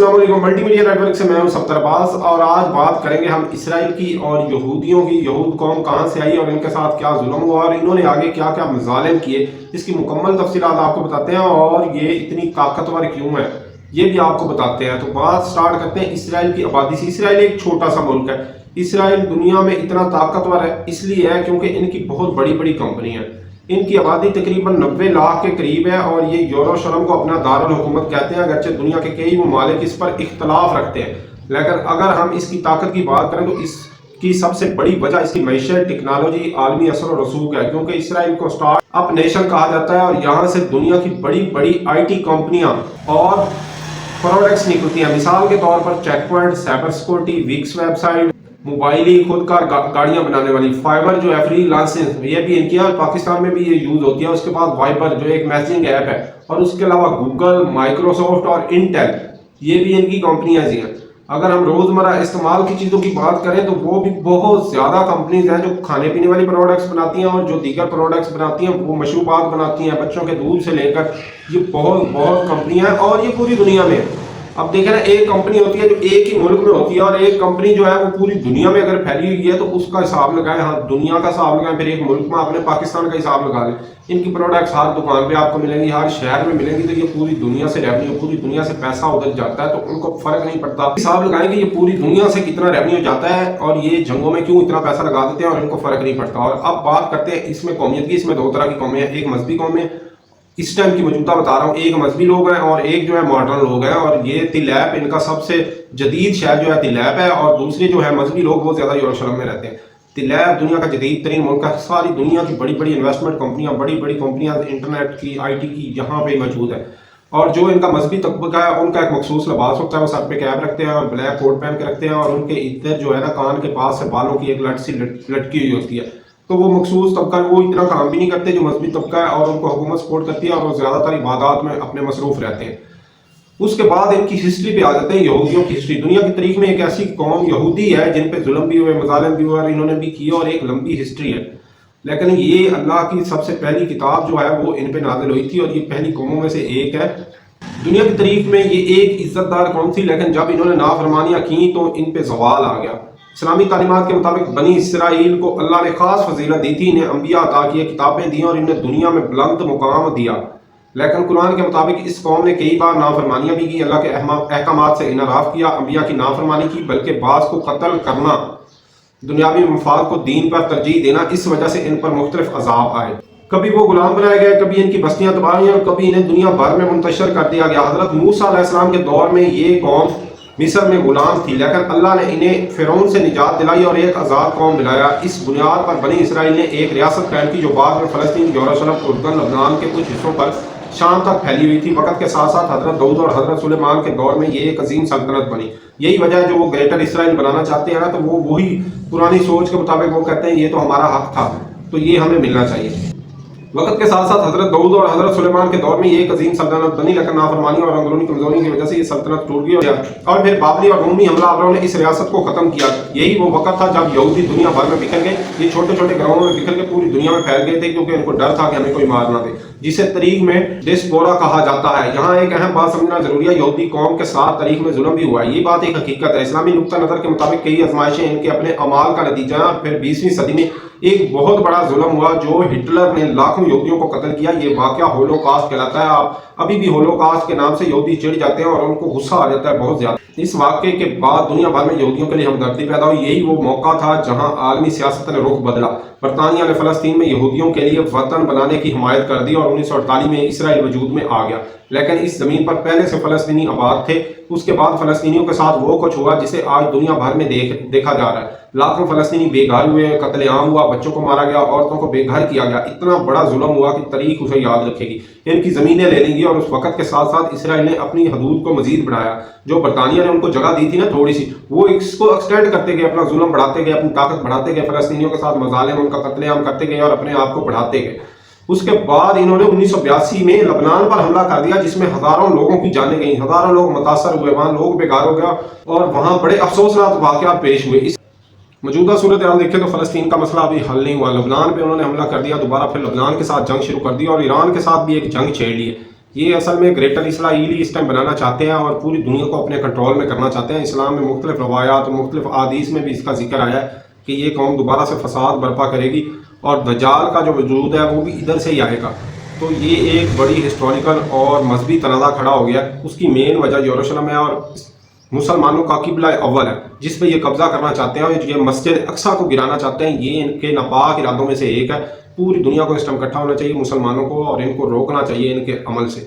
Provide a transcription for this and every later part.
अस्सलाम वालेकुम। Multi media network से मैं हूं सफ्तर अब्बास और आज बात करेंगे हम इसराइल की और यहूदियों की। यहूद कौम कहां से आई और इनके साथ क्या जुल्म हुआ और इन्होंने आगे क्या क्या मज़ालिम किए, इसकी मुकम्मल तफसीलात आपको बताते हैं और ये इतनी ताकतवर क्यों है ये भी आपको बताते हैं। तो बात स्टार्ट करते हैं इसराइल की आबादी से। इसराइल एक छोटा सा मुल्क है। इसराइल दुनिया में इतना ताकतवर है इसलिए है क्योंकि इनकी बहुत बड़ी बड़ी कंपनी है। इनकी आबादी तकरीबन 90 लाख के करीब है और ये यरूशलेम को अपना दारुल हुकूमत कहते हैं, अगरचे दुनिया के कई ममालिक इस पर इख्तलाफ रखते हैं। लेकिन अगर हम इसकी ताकत की बात करें तो इसकी सबसे बड़ी वजह इसकी मैशत, टेक्नोलॉजी, आलमी असर और रसूख है, क्योंकि इसराइल को स्टार्ट अप नेशन कहा जाता है और यहाँ से दुनिया की बड़ी बड़ी IT कंपनियां और प्रोडक्ट्स निकलती हैं। मिसाल के तौर पर checkpoint, cyber security, Wix website, मोबाइली, खुद कार गाड़ियां बनाने वाली, फाइबर जो है फ्री लांसिंग ये भी इनकी है और पाकिस्तान में भी ये यूज होती है। उसके बाद वाइपर जो एक मैसेजिंग ऐप है और उसके अलावा गूगल, माइक्रोसॉफ्ट और इंटेल ये भी इनकी कंपनियां हैं। अगर हम रोजमर्रा इस्तेमाल की चीज़ों की बात करें तो वो भी बहुत ज़्यादा कंपनीज हैं जो खाने पीने वाली प्रोडक्ट्स बनाती हैं और जो दीगर प्रोडक्ट्स बनाती हैं वो मशरूबात बनाती हैं, बच्चों के दूध से लेकर। ये बहुत बहुत कंपनियां हैं और ये पूरी दुनिया में है। अब देखें ना, एक कंपनी होती है जो एक ही मुल्क में होती है और एक कंपनी जो है वो पूरी दुनिया में अगर फैली हुई है तो उसका हिसाब लगाएं। हाँ, दुनिया का हिसाब लगाएं, फिर एक मुल्क में आपने पाकिस्तान का हिसाब लगा लें। इनकी प्रोडक्ट्स हर दुकान पे आपको मिलेंगी, हर शहर में मिलेंगी, तो ये पूरी दुनिया से रेवेन्यू, पूरी दुनिया से पैसा उधर जाता है तो उनको फर्क नहीं पड़ता। हिसाब लगाएं कि ये पूरी दुनिया से कितना रेवेन्यू जाता है और ये जंगों में क्यों इतना पैसा लगा देते हैं और इनको फर्क नहीं पड़ता। और अब बात करते हैं इसमें कौमियत की। इसमें दो तरह की कौमें हैं, एक मजहबी कौम है, इस टाइम की मौजूदा बता रहा हूँ, एक मजहबी लोग हैं और एक जो है मॉडर्न लोग हैं। और ये तिलैप इनका सबसे जदीद शहर जो है तिलैप है और दूसरे जो है मजहबी लोग वो ज्यादा यरूशलेम में रहते हैं। तिलैप दुनिया का जदीद तरीन मुल्क है। सारी दुनिया की बड़ी बड़ी इन्वेस्टमेंट कंपनियां, बड़ी बड़ी कंपनियां इंटरनेट की, IT की यहाँ पे मौजूद है। और जो इनका मजहबी तबका है उनका एक मखसूस लिबास होता है, वो सर पे कैप रखते हैं और ब्लैक कोट पहन के रखते हैं और उनके इधर जो है ना कान के पास से बालों की एक लट सी लटकी हुई होती है। तो वो मखसूस तबका, वो इतना काम भी नहीं करते जो मजहबी तबका है और उनको हुकूमत सपोर्ट करती है और वो ज़्यादातर इबादत में अपने मसरूफ रहते हैं। उसके बाद इनकी हिस्ट्री पे आ जाते हैं, यहूदियों की हिस्ट्री। दुनिया की तारीख में एक ऐसी कौम यहूदी है जिन पे जुल्म भी हुए, मजालिम भी हुए और इन्होंने भी किए और एक लंबी हिस्ट्री है। लेकिन ये अल्लाह की सबसे पहली किताब जो है वो इन पे नाजिल हुई थी और ये पहली कौमों में से एक है। दुनिया की तारीख में ये एक इज्जतदार कौम थी, लेकिन जब इन्होंने नाफरमानियाँ की तो इन पे जवाल आ गया। इस्लामी तालीमात के मुताबिक बनी इसराइल को अल्लाह ने खास फजीलत दी थी, इन्हें अंबिया अता किए, किताबें दी और इन्हें दुनिया में बुलंद मुकाम दिया। लेकिन कुरान के मुताबिक इस कौम ने कई बार नाफरमानियां भी की, अल्लाह के अहकामात से इनराफ किया, अंबिया की नाफरमानी की, बल्कि बास को कत्ल करना, दुनियावी मफाद को दीन पर तरजीह देना, इस वजह से इन पर मुख्तलिफ अजाब आए। कभी वो गुलाम बनाए गए, कभी इनकी बस्तियां तबाह हुई और कभी इन्हें दुनिया भर में मुंतशर कर दिया गया। हजरत मूसा अलैहिस्सलाम के दौर में ये कौम मिस्र में गुलाम थी, लेकिन अल्लाह ने इन्हें फिरौन से निजात दिलाई और एक आज़ाद कौम मिलाया। इस बुनियाद पर बनी इसराइल ने एक रियासत कायम की जो बाद में फ़लस्तीन, यरूशलेम, उर्दन, लबनान के कुछ हिस्सों पर शाम तक फैली हुई थी। वक्त के साथ साथ हजरत दाऊद और हजरत सुलेमान के दौर में ये एक अजीम सल्तनत बनी। यही वजह है जो वो ग्रेटर इसराइल बनाना चाहते हैं ना, तो वो वही पुरानी सोच के मुताबिक वो कहते हैं ये तो हमारा हक था तो ये हमें मिलना चाहिए। वक्त के साथ साथ हजरत दाऊद और हजरत सुलेमान के दौर में ये एक अजीम सल्तनत बनी, लेकिन नाफरमानी और अंदरूनी कमजोरी की वजह से ये सल्तनत टूट गई और फिर बाबरी और रूमी हमलावरों ने इस रियासत को खत्म किया। यही वो वक्त था जब यहूदी दुनिया भर में बिखर गए। ये छोटे छोटे गाँवों में बिखर के पूरी दुनिया में फैल गए थे क्योंकि उनको डर था कि हमें कोई मार ना दे, जिसे तारीख में डिस्पोरा कहा जाता है। यहाँ एक अहम बात समझना जरूरी है, यहूदी कौम के साथ तारीख में जुल्म भी हुआ है, ये बात एक हकीकत है। इस्लामी नुक्ता नजर के मुताबिक कई आजमाइशें इनके अपने अमाल का नतीजा है और फिर 20वीं सदी में एक बहुत बड़ा जुल्म हुआ जो हिटलर ने लाखों यहूदियों को कत्ल किया। ये वाकया होलोकास्ट कहलाता है। आप अभी भी होलोकास्ट के नाम से यहूदी चिढ़ जाते हैं और उनको गुस्सा आ जाता है बहुत ज्यादा। इस वाकये के बाद दुनिया भर में यहूदियों के लिए हमदर्दी पैदा हुई। यही वो मौका था जहां आलमी सियासत ने रुख बदला। बरतानिया ने फलस्तीन में यहूदियों के लिए वतन बनाने की हिमायत कर दी और 1948 में इसराइल वजूद में आ गया। लेकिन इस जमीन पर पहले से फलस्तीनी आबाद थे। उसके बाद फलस्तीनियों के साथ वो कुछ हुआ जिसे आज दुनिया भर में देखा जा रहा है। लाखों फलस्तीनी बेघर हुए, कत्लेआम हुआ, बच्चों को मारा गया, औरतों को बेघर किया गया। इतना बड़ा जुल्म हुआ कि तारीख उसे याद रखेगी। इनकी जमीनें ले लेंगी और उस वक्त के साथ साथ इसराइल ने अपनी हदूद को मजीद बढ़ाया। जो बरतानिया ने उनको जगह दी थी ना थोड़ी सी, वो इसको एक्सटेंड करते गए, अपना जुल्म बढ़ाते गए, अपनी ताकत बढ़ाते गए, फलस्तीनियों के साथ मजालिम, उनका कत्लेआम करते गए और अपने आप को बढ़ाते गए। उसके बाद इन्होंने 1982 में लबनान पर हमला कर दिया जिसमें हजारों लोगों की जानें गई, हजारों लोग मुतासर हुए, वहां लोग बेकार हो गया और वहां बड़े अफसोसनाक वाकयात पेश हुए। इस मौजूदा सूरत हाल देखें तो फलस्तीन का मसला अभी हल नहीं हुआ। लबनान पे उन्होंने हमला कर दिया, दोबारा फिर लबनान के साथ जंग शुरू कर दी और ईरान के साथ भी एक जंग छेड़ ली है। یہ اصل میں گریٹر اسرائیلی اس ٹائم بنانا چاہتے ہیں اور پوری دنیا کو اپنے کنٹرول میں کرنا چاہتے ہیں۔ اسلام میں مختلف روایات اور مختلف احادیث میں بھی اس کا ذکر آیا ہے کہ یہ قوم دوبارہ سے فساد برپا کرے گی اور دجال کا جو وجود ہے وہ بھی ادھر سے ہی آئے گا۔ تو یہ ایک بڑی ہسٹوریکل اور مذہبی تنازع کھڑا ہو گیا۔ اس کی مین وجہ یروشلم ہے اور مسلمانوں کا قبلہ اول ہے جس پہ یہ قبضہ کرنا چاہتے ہیں اور یہ مسجد اقصیٰ کو گرانا چاہتے ہیں۔ یہ ان کے ناپاک ارادوں میں سے ایک ہے۔ پوری دنیا کو اس ٹائم اکٹھا ہونا چاہیے مسلمانوں کو اور ان کو روکنا چاہیے ان کے عمل سے،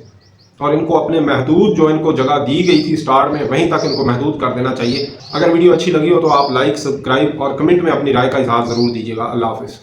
اور ان کو اپنے محدود جو ان کو جگہ دی گئی تھی سٹارٹ میں وہیں تک ان کو محدود کر دینا چاہیے۔ اگر ویڈیو اچھی لگی ہو تو آپ لائک، سبسکرائب اور کمنٹ میں اپنی رائے کا اظہار ضرور دیجیے گا۔ اللہ حافظ۔